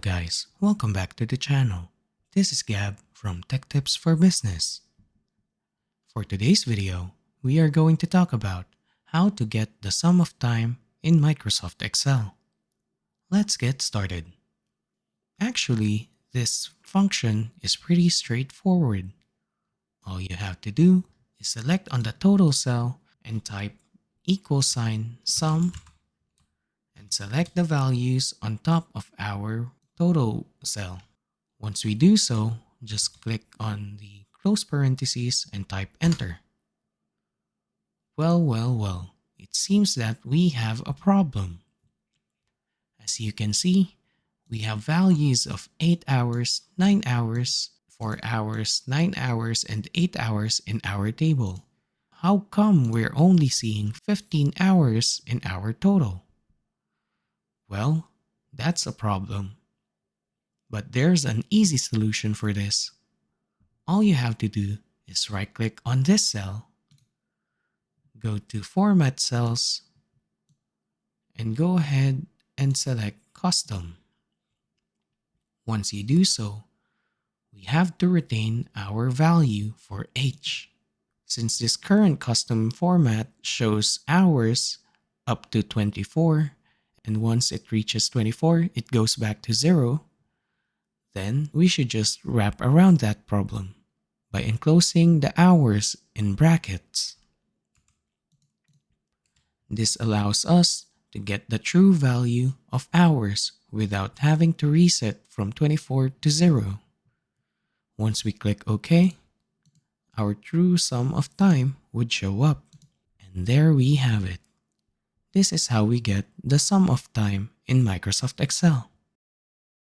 guys, welcome back to the channel. This is Gab from Tech Tips for Business. For today's video, we are going to talk about how to get the sum of time in Microsoft Excel. Let's get started. Actually, this function is pretty straightforward. All you have to do is select on the total cell and type =sum and select the values on top of our total cell. Once we do so, just click on the close parentheses and type enter. Well, it seems that we have a problem. As you can see, we have values of 8 hours, 9 hours, 4 hours, 9 hours, and 8 hours in our table. How come we're only seeing 15 hours in our total? Well, that's a problem. But there's an easy solution for this. All you have to do is right-click on this cell, go to Format Cells, and go ahead and select Custom. Once you do so, we have to retain our value for H. Since this current custom format shows hours up to 24, and once it reaches 24, it goes back to 0, then we should just wrap around that problem by enclosing the hours in brackets. This allows us to get the true value of hours without having to reset from 24 to 0. Once we click OK, our true sum of time would show up. And there we have it. This is how we get the sum of time in Microsoft Excel.